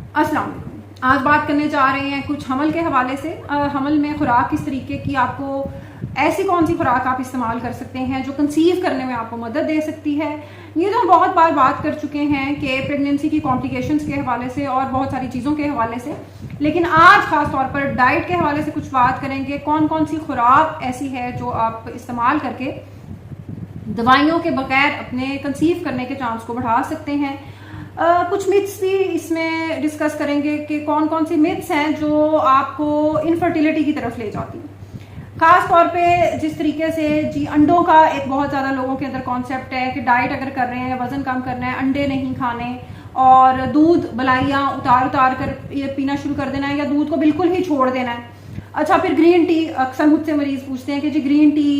अस्सलाम वालेकुम। आज बात करने जा रहे हैं कुछ हमल के हवाले से। हमल में खुराक किस तरीके की, आपको ऐसी कौन सी खुराक आप इस्तेमाल कर सकते हैं जो कंसीव करने में आपको मदद दे सकती है। ये तो हम बहुत बार बात कर चुके हैं कि प्रेगनेंसी की कॉम्प्लिकेशंस के हवाले से और बहुत सारी चीज़ों के हवाले से, लेकिन आज खास तौर पर डाइट के हवाले से कुछ बात करेंगे। कौन कौन सी खुराक ऐसी है जो आप इस्तेमाल करके दवाइयों के बगैर अपने कंसीव करने के चांस को बढ़ा सकते हैं। कुछ मिथ्स भी इसमें डिस्कस करेंगे कि कौन कौन सी मिथ्स हैं जो आपको इनफर्टिलिटी की तरफ ले जाती हैं। खास तौर पे जिस तरीके से जी अंडों का एक बहुत ज़्यादा लोगों के अंदर कॉन्सेप्ट है कि डाइट अगर कर रहे हैं, वजन कम करना है, अंडे नहीं खाने और दूध बलाइयाँ उतार उतार कर ये पीना शुरू कर देना है या दूध को बिल्कुल ही छोड़ देना है। अच्छा, फिर ग्रीन टी, अक्सर मुझसे मरीज पूछते हैं कि जी ग्रीन टी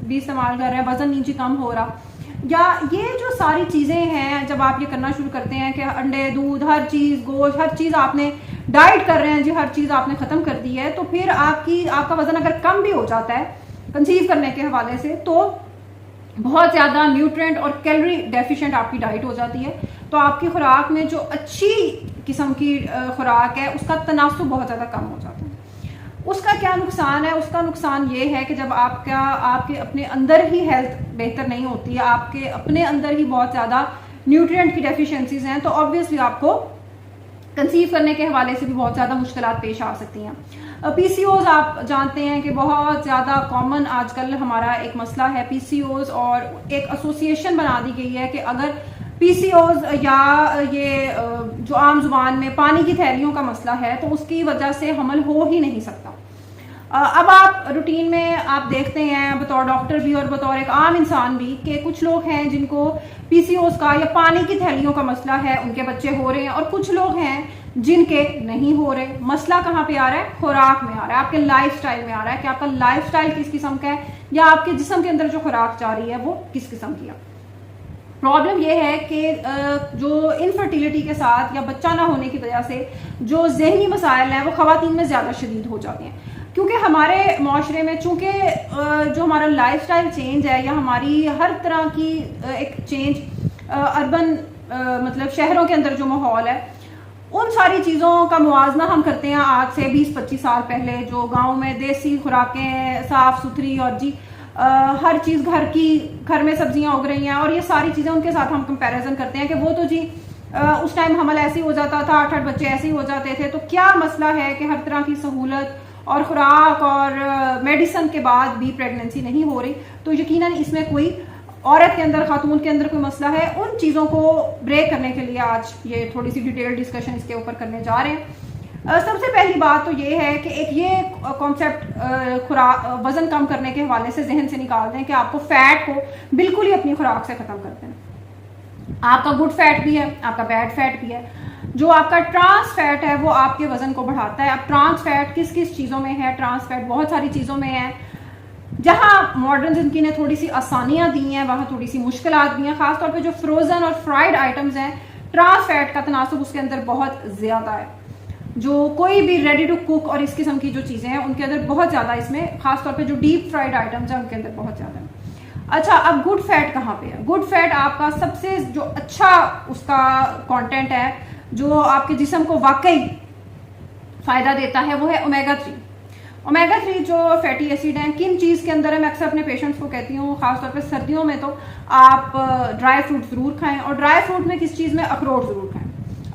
भी इस्तेमाल कर रहे हैं, वजन नीचे कम हो रहा, या ये जो सारी चीज़ें हैं जब आप ये करना शुरू करते हैं कि अंडे, दूध, हर चीज़, गोश्त, हर चीज़ आपने डाइट कर रहे हैं जी, हर चीज़ आपने ख़त्म कर दी है, तो फिर आपका वज़न अगर कम भी हो जाता है कंसीव करने के हवाले से तो बहुत ज़्यादा न्यूट्रिएंट और कैलोरी डेफिशिएंट आपकी डाइट हो जाती है। तो आपकी खुराक में जो अच्छी किस्म की खुराक है उसका तनासुब बहुत ज़्यादा कम हो जाता है। उसका क्या नुकसान है? उसका नुकसान ये है कि जब आपके अपने अंदर ही हेल्थ बेहतर नहीं होती है, आपके अपने अंदर ही बहुत ज़्यादा न्यूट्रिएंट की डेफिशिएंसीज हैं, तो ऑब्वियसली आपको कंसीव करने के हवाले से भी बहुत ज़्यादा मुश्किलात पेश आ सकती हैं। पीसीओज आप जानते हैं कि बहुत ज़्यादा कॉमन आजकल हमारा एक मसला है पीसीओज, और एक एसोसिएशन बना दी गई है कि अगर पीसीओज या ये जो आम जुबान में पानी की थैलियों का मसला है तो उसकी वजह से हमल हो ही नहीं सकता। अब आप रूटीन में आप देखते हैं बतौर डॉक्टर भी और बतौर एक आम इंसान भी कि कुछ लोग हैं जिनको पीसीओज का या पानी की थैलियों का मसला है, उनके बच्चे हो रहे हैं, और कुछ लोग हैं जिनके नहीं हो रहे। मसला कहाँ पे आ रहा है? खुराक में आ रहा है, आपके लाइफस्टाइल में आ रहा है कि आपका लाइफस्टाइल किस किस्म का है या आपके जिस्म के अंदर जो खुराक जा रही है वो किस किस्म की है। प्रॉब्लम यह है कि जो इनफर्टिलिटी के साथ या बच्चा ना होने की वजह से जो जहनी मसाइल हैं वो खवातीन में ज़्यादा शदीद हो जाते हैं, क्योंकि हमारे माशरे में चूँकि जो हमारा लाइफस्टाइल चेंज है या हमारी हर तरह की एक चेंज अर्बन मतलब शहरों के अंदर जो माहौल है, उन सारी चीज़ों का मुआवजा हम करते हैं आज से 20-25 साल पहले। जो गाँव में देसी खुराकें साफ़ सुथरी और जी हर चीज़ घर में सब्जियां उग रही हैं और ये सारी चीज़ें, उनके साथ हम कंपैरिजन करते हैं कि वो तो जी उस टाइम हमल ऐसे ही हो जाता था, 8-8 बच्चे ऐसे ही हो जाते थे। तो क्या मसला है कि हर तरह की सहूलत और खुराक और मेडिसिन के बाद भी प्रेगनेंसी नहीं हो रही? तो यकीनन इसमें कोई औरत के अंदर, खातून के अंदर कोई मसला है। उन चीज़ों को ब्रेक करने के लिए आज ये थोड़ी सी डिटेल डिस्कशन इसके ऊपर करने जा रहे हैं। सबसे पहली बात तो ये है कि एक ये कॉन्सेप्ट वजन कम करने के हवाले से जहन से निकाल दें कि आपको फैट को बिल्कुल ही अपनी खुराक से ख़त्म कर देना। आपका गुड फैट भी है, आपका बैड फैट भी है। जो आपका ट्रांस फैट है वो आपके वजन को बढ़ाता है। अब ट्रांस फैट किस किस चीज़ों में है? ट्रांस फैट बहुत सारी चीज़ों में है। जहाँ मॉडर्न जिंदगी ने थोड़ी सी आसानियाँ दी हैं वहाँ थोड़ी सी मुश्किलात भी हैं। खासतौर पर जो फ्रोजन और फ्राइड आइटम्स हैं, ट्रांस फैट का तनासुब उसके अंदर बहुत ज़्यादा है। जो कोई भी रेडी टू कुक और इस किस्म की जो चीज़ें हैं उनके अंदर बहुत ज़्यादा, इसमें खासतौर पे जो डीप फ्राइड आइटम्स हैं उनके अंदर बहुत ज़्यादा है। अच्छा, अब गुड फैट कहाँ पे है? गुड फैट आपका सबसे जो अच्छा उसका कंटेंट है जो आपके जिस्म को वाकई फ़ायदा देता है वो है ओमेगा 3। ओमेगा 3 जो फैटी एसिड हैं, किन चीज़ के अंदर है? मैं अक्सर अपने पेशेंट्स को कहती हूँ, खासतौर पर सर्दियों में तो आप ड्राई फ्रूट ज़रूर खाएँ, और ड्राई फ्रूट में किस चीज़ में? अखरोट ज़रूर खाएँ।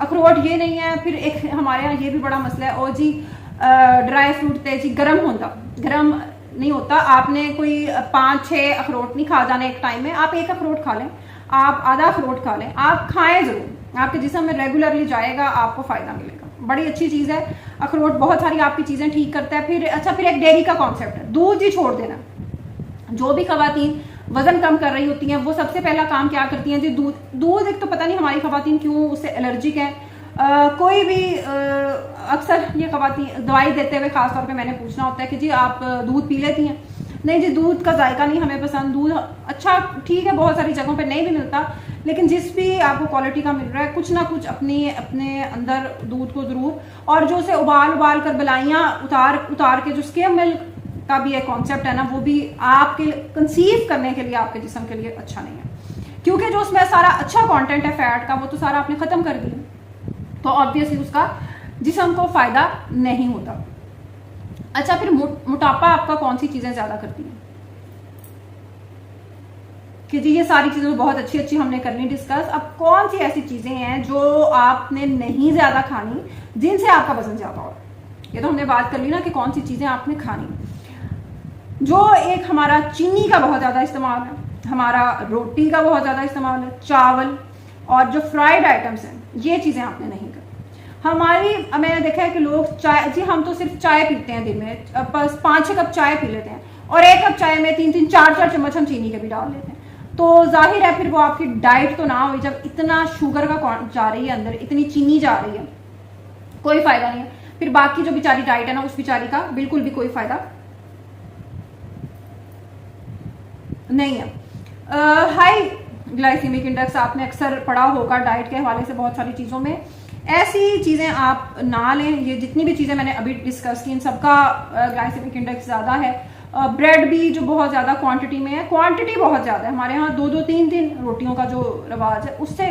अखरोट ये नहीं है, फिर एक हमारे यहाँ ये भी बड़ा मसला है, और जी ड्राई फ्रूट तेजी गर्म नहीं होता। आपने कोई 5-6 अखरोट नहीं खा जाने एक टाइम में, आप एक अखरोट खा लें, आप आधा अखरोट खा लें, आप खाएं ज़रूर, आपके जिस्म में रेगुलरली जाएगा, आपको फ़ायदा मिलेगा। बड़ी अच्छी चीज़ है अखरोट, बहुत सारी आपकी चीज़ें ठीक करता है। फिर अच्छा, फिर एक डेयरी का कॉन्सेप्ट है, दूध ही छोड़ देना। जो भी खवातीन वजन कम कर रही होती हैं वो सबसे पहला काम क्या करती हैं जी? दूध एक तो पता नहीं हमारी खवातीन क्यों उससे एलर्जिक है। कोई भी अक्सर ये खवातीन दवाई देते हुए खासतौर पे मैंने पूछना होता है कि जी आप दूध पी लेती हैं? नहीं जी, दूध का जायका नहीं हमें पसंद। दूध अच्छा ठीक है, बहुत सारी जगहों पे नहीं भी मिलता, लेकिन जिस भी आपको क्वालिटी का मिल रहा है कुछ ना कुछ अपने अंदर दूध को ज़रूर, और जो उसे उबाल कर बलाइयाँ उतार के जो स्किम मिल्क का भी एक कॉन्सेप्ट है ना, वो भी आपके कंसीव करने के लिए आपके जिस्म के लिए अच्छा नहीं है, क्योंकि जो उसमें सारा अच्छा कंटेंट है फैट का वो तो सारा आपने ख़त्म कर दिया। तो ऑब्वियसली उसका जिस्म को फायदा नहीं होता। अच्छा, फिर मोटापा आपका कौन सी चीजें ज्यादा करती हैं? कि जी ये सारी चीजें बहुत अच्छी अच्छी हमने करनी डिस्कस। अब कौन सी ऐसी चीजें हैं जो आपने नहीं ज्यादा खानी जिनसे आपका वजन ज्यादा हो? ये तो हमने बात कर ली ना कि कौन सी चीजें आपने खानी। जो एक हमारा चीनी का बहुत ज्यादा इस्तेमाल है, हमारा रोटी का बहुत ज्यादा इस्तेमाल है, चावल और जो फ्राइड आइटम्स हैं, ये चीजें आपने नहीं करनी। मैंने देखा है कि लोग चाय, जी हम तो सिर्फ चाय पीते हैं दिन में, 5-6 कप चाय पी लेते हैं और 1 कप चाय में 3-3, 4-4 चम्मच हम चीनी के भी डाल लेते हैं। तो जाहिर है फिर वो आपकी डाइट तो ना हुई जब इतना शुगर का जा रही है अंदर, इतनी चीनी जा रही है, कोई फायदा नहीं है। फिर बाकी जो बेचारी डाइट है ना, उस बेचारी का बिल्कुल भी कोई फायदा नहीं है। हाई ग्लाइसेमिक इंडेक्स आपने अक्सर पढ़ा होगा डाइट के हवाले से बहुत सारी चीजों में। ऐसी चीजें आप ना लें। ये जितनी भी चीजें मैंने अभी डिस्कस की इन सबका ग्लाइसेमिक इंडेक्स ज्यादा है। ब्रेड भी जो बहुत ज्यादा क्वांटिटी में है, क्वांटिटी बहुत ज्यादा है हमारे यहाँ, 2-2, 3-3 रोटियों का जो रवाज है, उससे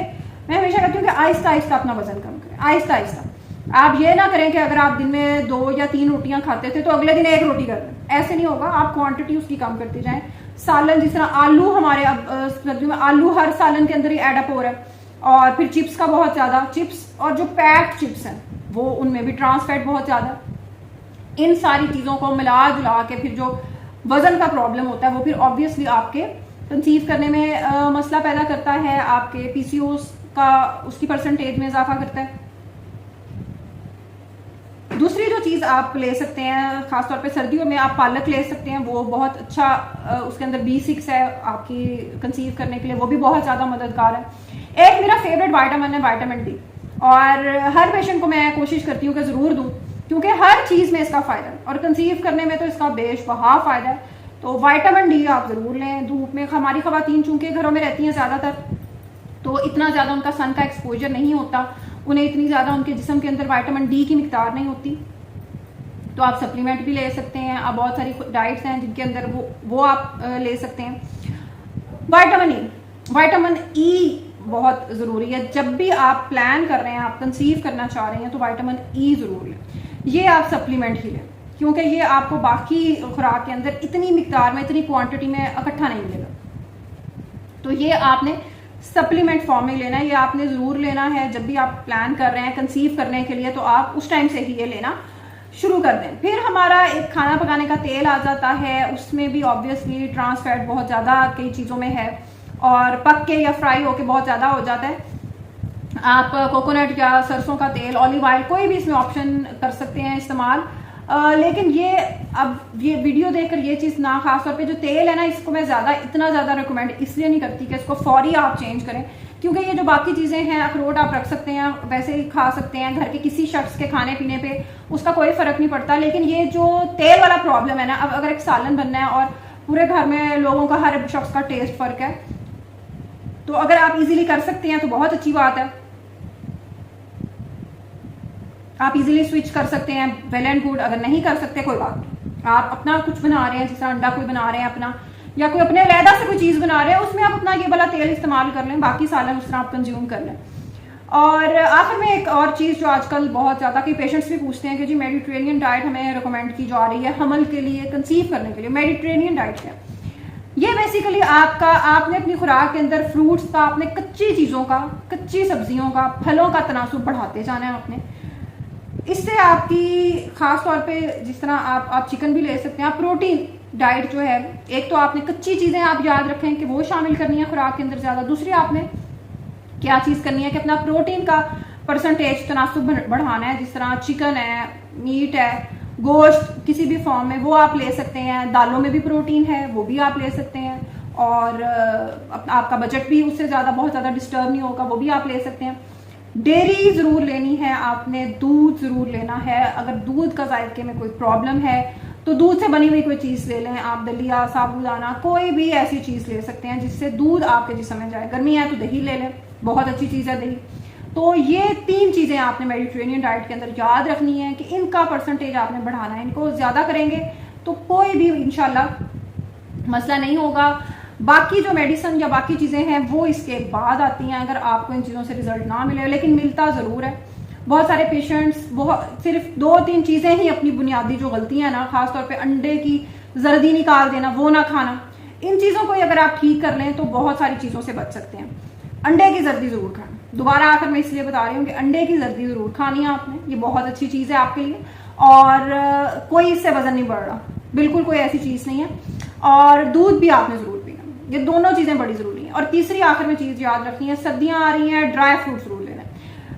मैं हमेशा कहती हूँ कि आहिस्ता आहिस्ता अपना वजन कम करें, आहिस्ता आहिस्ता। आप ये ना करें कि अगर आप दिन में 2 या 3 रोटियां खाते थे तो अगले दिन 1 रोटी कर दें, ऐसे नहीं होगा। आप क्वांटिटी उसकी कम करती जाएं। सालन, जिस तरह आलू हमारे अब सर्दियों में आलू हर सालन के अंदर ही एडअप हो रहा है, और फिर चिप्स का बहुत ज्यादा, चिप्स और जो पैक्ड चिप्स हैं वो उनमें भी ट्रांस फैट बहुत ज्यादा। इन सारी चीजों को मिला जुला के फिर जो वजन का प्रॉब्लम होता है वो फिर ऑब्वियसली आपके कंसीव करने में मसला पैदा करता है, आपके पीसीओएस का उसकी परसेंटेज में इजाफा करता है। दूसरी जो चीज आप ले सकते हैं खासतौर पे सर्दियों में, आप पालक ले सकते हैं, वो बहुत अच्छा, उसके अंदर B6 है आपकी कंसीव करने के लिए, वो भी बहुत ज्यादा मददगार है। एक मेरा फेवरेट विटामिन है विटामिन डी, और हर पेशेंट को मैं कोशिश करती हूँ कि जरूर दूं, क्योंकि हर चीज में इसका फायदा है और कंसीव करने में तो इसका बेशबहा फायदा है। तो विटामिन डी आप जरूर लें। धूप में हमारी खवातीन चूंकि घरों में रहती हैं ज्यादातर, तो इतना ज्यादा उनका सन का एक्सपोजर नहीं होता, उन्हें इतनी ज्यादा उनके जिस्म के अंदर विटामिन डी की मिकदार नहीं होती, तो आप सप्लीमेंट भी ले सकते हैं। अब बहुत सारी डाइट्स हैं जिनके अंदर वो आप ले सकते हैं। विटामिन ई बहुत जरूरी है। जब भी आप प्लान कर रहे हैं, आप कंसीव करना चाह रहे हैं, तो विटामिन ई जरूर लें। ये आप सप्लीमेंट ही लें, क्योंकि ये आपको बाकी खुराक के अंदर इतनी मिकदार में, इतनी क्वांटिटी में इकट्ठा नहीं मिलेगा। तो ये आपने सप्लीमेंट फॉर्म में लेना है, ये आपने जरूर लेना है। जब भी आप प्लान कर रहे हैं कंसीव करने के लिए, तो आप उस टाइम से ही ये लेना शुरू कर दें। फिर हमारा एक खाना पकाने का तेल आ जाता है, उसमें भी ऑब्वियसली ट्रांस फैट बहुत ज्यादा कई चीजों में है, और पक के या फ्राई होके बहुत ज्यादा हो जाता है। आप कोकोनट या सरसों का तेल, ऑलिव ऑयल, कोई भी इसमें ऑप्शन कर सकते हैं इस्तेमाल। लेकिन ये अब ये वीडियो देखकर ये चीज ना, खासतौर पे जो तेल है ना, इसको मैं इतना ज्यादा रिकमेंड इसलिए नहीं करती कि इसको फौरी आप चेंज करें, क्योंकि ये जो बाकी चीजें हैं, अखरोट आप रख सकते हैं, वैसे ही खा सकते हैं, घर के किसी शख्स के खाने पीने पे उसका कोई फर्क नहीं पड़ता। लेकिन ये जो तेल वाला प्रॉब्लम है ना, अब अगर एक सालन बनना है और पूरे घर में लोगों का, हर शख्स का टेस्ट फर्क है, तो अगर आप इजीली कर सकते हैं तो बहुत अच्छी बात है। आप इजीली स्विच कर सकते हैं, वेल एंड गुड। अगर नहीं कर सकते कोई बात नहीं, आप अपना कुछ बना रहे हैं, जैसे अंडा कोई बना रहे हैं अपना, या कोई अपने अलहदा से कोई चीज बना रहे हैं, उसमें आप अपना ये वाला तेल इस्तेमाल कर लें, बाकी सालन उस तरह आप कंज्यूम कर लें। और आखिर में एक और चीज जो आजकल बहुत ज्यादा कई पेशेंट्स भी पूछते हैं कि जी मेडिटेरेनियन डाइट हमें रिकमेंड की जा रही है हमल के लिए, कंसीव करने के लिए, मेडिटेरेनियन डाइट है ये बेसिकली आपने अपनी खुराक के अंदर फ्रूट्स का, आपने कच्ची चीजों का, कच्ची सब्जियों का, फलों का तनासुब बढ़ाते जाना है आपने। इससे आपकी खास तौर पे, जिस तरह आप चिकन भी ले सकते हैं, आप प्रोटीन डाइट जो है, एक तो आपने कच्ची चीजें आप याद रखें कि वो शामिल करनी है खुराक के अंदर ज्यादा। दूसरी आपने क्या चीज करनी है कि अपना प्रोटीन का परसेंटेज तनासुब बढ़ाना है, जिस तरह चिकन है, मीट है, गोश्त किसी भी फॉर्म में वो आप ले सकते हैं। दालों में भी प्रोटीन है, वो भी आप ले सकते हैं, और आपका बजट भी उससे ज्यादा बहुत ज्यादा डिस्टर्ब नहीं होगा, वो भी आप ले सकते हैं। डेयरी जरूर लेनी है आपने, दूध जरूर लेना है। अगर दूध का जायके में कोई प्रॉब्लम है तो दूध से बनी हुई कोई चीज ले लें आप, दलिया, साबूदाना, कोई भी ऐसी चीज ले सकते हैं जिससे दूध आपके जिस्म में जाए। गर्मी है तो दही ले लें, बहुत अच्छी चीज है दही। तो ये 3 चीजें आपने मेडिटेरेनियन डाइट के अंदर याद रखनी है कि इनका परसेंटेज आपने बढ़ाना है। इनको ज्यादा करेंगे तो कोई भी इंशाल्लाह मसला नहीं होगा। बाकी जो मेडिसिन या बाकी चीजें हैं वो इसके बाद आती हैं, अगर आपको इन चीजों से रिजल्ट ना मिले, लेकिन मिलता जरूर है। बहुत सारे पेशेंट्स बहुत सिर्फ 2-3 चीजें ही अपनी बुनियादी जो गलतियां ना, खासतौर पे अंडे की जर्दी निकाल देना, वो ना खाना, इन चीजों को अगर आप ठीक कर लें तो बहुत सारी चीजों से बच सकते हैं। अंडे की जर्दी जरूर खाएं। दोबारा आकर मैं इसलिए बता रही हूँ कि अंडे की जर्दी जरूर खानी है आपने, ये बहुत अच्छी चीज है आपके लिए, और कोई इससे वजन नहीं बढ़ रहा, बिल्कुल कोई ऐसी चीज नहीं है। और दूध भी आपने जरूर पीना, ये दोनों चीजें बड़ी जरूरी हैं। और तीसरी आखिर में चीज याद रखनी है, सर्दियां आ रही हैं, ड्राई फ्रूट जरूर लेना है।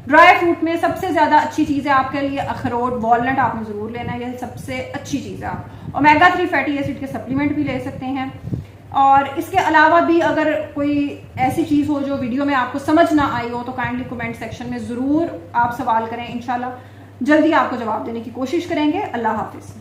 ड्राई फ्रूट में सबसे ज्यादा अच्छी चीज है आपके लिए अखरोट, वॉलनट आपने जरूर लेना है, ये सबसे अच्छी चीज है। आप ओमेगा 3 फैटी एसिड के सप्लीमेंट भी ले सकते हैं। और इसके अलावा भी अगर कोई ऐसी चीज हो जो वीडियो में आपको समझ ना आई हो तो काइंडली कमेंट सेक्शन में जरूर आप सवाल करें, इंशाल्लाह जल्दी आपको जवाब देने की कोशिश करेंगे। अल्लाह हाफिज।